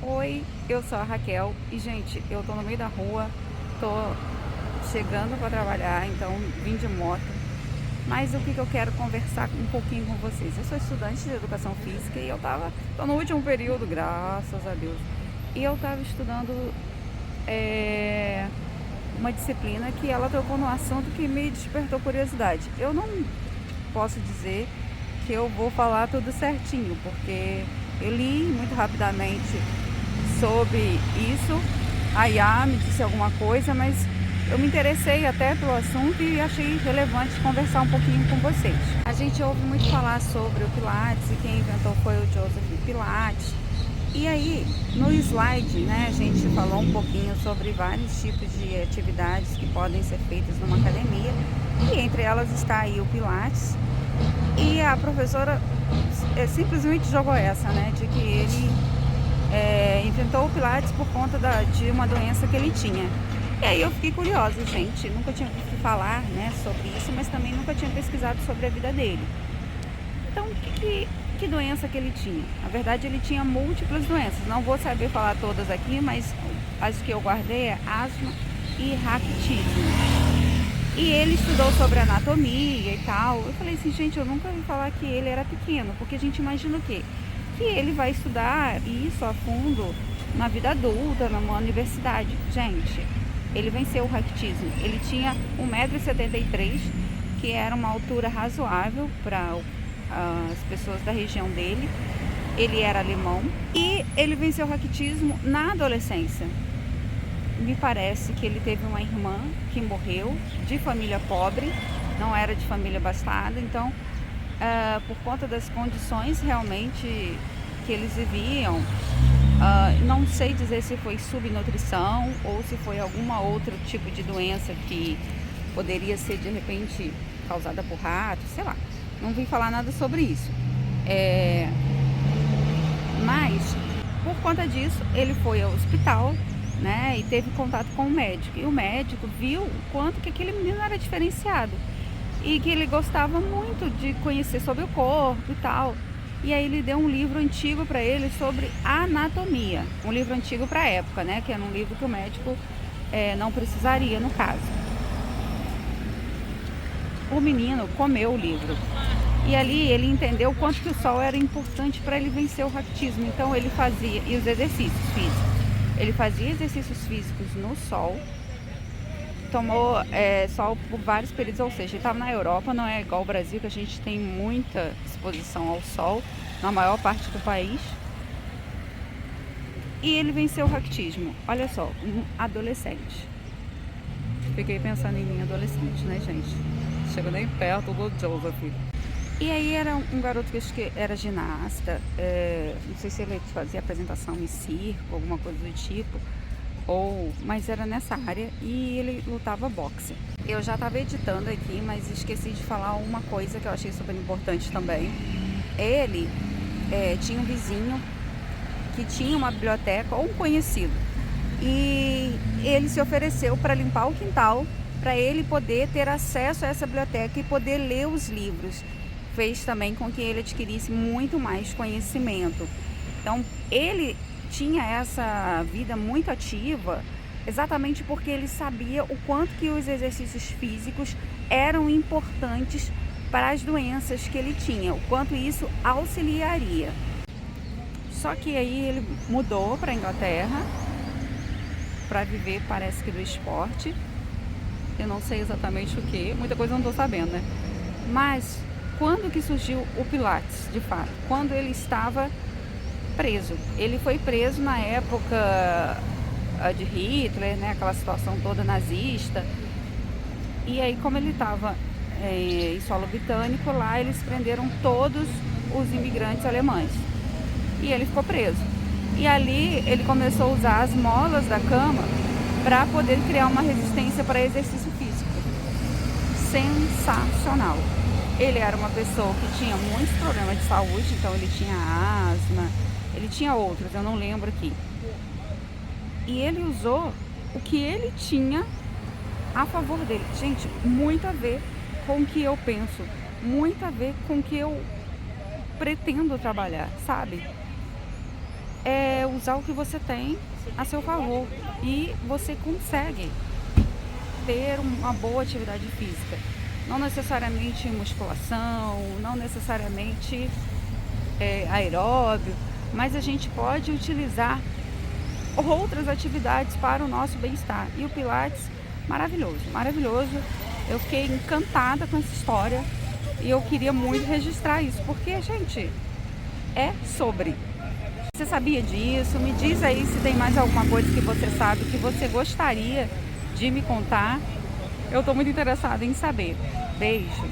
Oi, eu sou a Raquel e, gente, eu tô no meio da rua, tô chegando para trabalhar, então vim de moto. Mas o que eu quero conversar um pouquinho com vocês? Eu sou estudante de educação física e tô no último período, graças a Deus. E eu tava estudando é, uma disciplina que ela tocou no assunto que me despertou curiosidade. Eu não posso dizer que eu vou falar tudo certinho, porque eu li muito rapidamente sobre isso. A IA me disse alguma coisa, mas eu me interessei até pelo assunto e achei relevante conversar um pouquinho com vocês. A gente ouve muito falar sobre o Pilates e quem inventou foi o Joseph Pilates. E aí, no slide, né, a gente falou um pouquinho sobre vários tipos de atividades que podem ser feitas numa academia. E entre elas está aí o Pilates. E a professora simplesmente jogou essa, né, de que ele inventou o Pilates por conta de uma doença que ele tinha. E aí eu fiquei curiosa, gente, nunca tinha ouvido falar, né, sobre isso, mas também nunca tinha pesquisado sobre a vida dele. Então, que doença que ele tinha? Na verdade, ele tinha múltiplas doenças. Não vou saber falar todas aqui, mas as que eu guardei é asma e raquitismo. E ele estudou sobre anatomia e tal. Eu falei assim, gente, eu nunca ouvi falar que ele era pequeno, porque a gente imagina o quê? Que ele vai estudar isso a fundo na vida adulta, numa universidade. Gente, ele venceu o raquitismo. Ele tinha 1,73 m, que era uma altura razoável para as pessoas da região dele. Ele era alemão e ele venceu o raquitismo na adolescência. Me parece que ele teve uma irmã que morreu de família pobre, não era de família abastada, então por conta das condições realmente que eles viviam, não sei dizer se foi subnutrição ou se foi alguma outro tipo de doença que poderia ser de repente causada por ratos, sei lá. Não vim falar nada sobre isso. Mas por conta disso ele foi ao hospital, né, e teve contato com o médico. E o médico viu o quanto que aquele menino era diferenciado e que ele gostava muito de conhecer sobre o corpo e tal. E aí ele deu um livro antigo para ele sobre anatomia, um livro antigo para a época, né, que era um livro que o médico não precisaria no caso. O menino comeu o livro e ali ele entendeu o quanto que o sol era importante para ele vencer o raquitismo. Então ele fazia, e os exercícios físicos, ele fazia exercícios físicos no sol, tomou sol por vários períodos, ou seja, ele estava na Europa, não é igual ao Brasil, que a gente tem muita exposição ao sol na maior parte do país. E ele venceu o raquitismo. Olha só, um adolescente. Fiquei pensando em mim adolescente, né, gente? Chegou nem perto do Joseph. E aí era um garoto que acho que era ginasta, não sei se ele fazia apresentação em circo, alguma coisa do tipo, mas era nessa área, e ele lutava boxe. Eu já estava editando aqui, mas esqueci de falar uma coisa que eu achei super importante também. Ele tinha um vizinho que tinha uma biblioteca, ou um conhecido, e ele se ofereceu para limpar o quintal, para ele poder ter acesso a essa biblioteca e poder ler os livros. Fez também com que ele adquirisse muito mais conhecimento. Então, ele tinha essa vida muito ativa exatamente porque ele sabia o quanto que os exercícios físicos eram importantes para as doenças que ele tinha, o quanto isso auxiliaria. Só que aí ele mudou para a Inglaterra para viver, parece que do esporte. Eu não sei exatamente o que, muita coisa eu não estou sabendo, né? Mas quando que surgiu o Pilates, de fato? Quando ele estava preso. Ele foi preso na época de Hitler, né? Aquela situação toda nazista. E aí, como ele estava em solo britânico, lá eles prenderam todos os imigrantes alemães. E ele ficou preso. E ali ele começou a usar as molas da cama para poder criar uma resistência para exercício físico. Sensacional. Ele era uma pessoa que tinha muitos problemas de saúde, então ele tinha asma, ele tinha outros, eu não lembro aqui. E ele usou o que ele tinha a favor dele. Gente, muito a ver com o que eu penso, muito a ver com o que eu pretendo trabalhar, sabe? é usar o que você tem a seu favor e você consegue ter uma boa atividade física. Não necessariamente musculação, não necessariamente aeróbio, mas a gente pode utilizar outras atividades para o nosso bem-estar. E o Pilates, maravilhoso, maravilhoso. Eu fiquei encantada com essa história e eu queria muito registrar isso, porque, gente, é sobre. Você sabia disso? Me diz aí se tem mais alguma coisa que você sabe, que você gostaria de me contar. Eu estou muito interessada em saber. Beijo.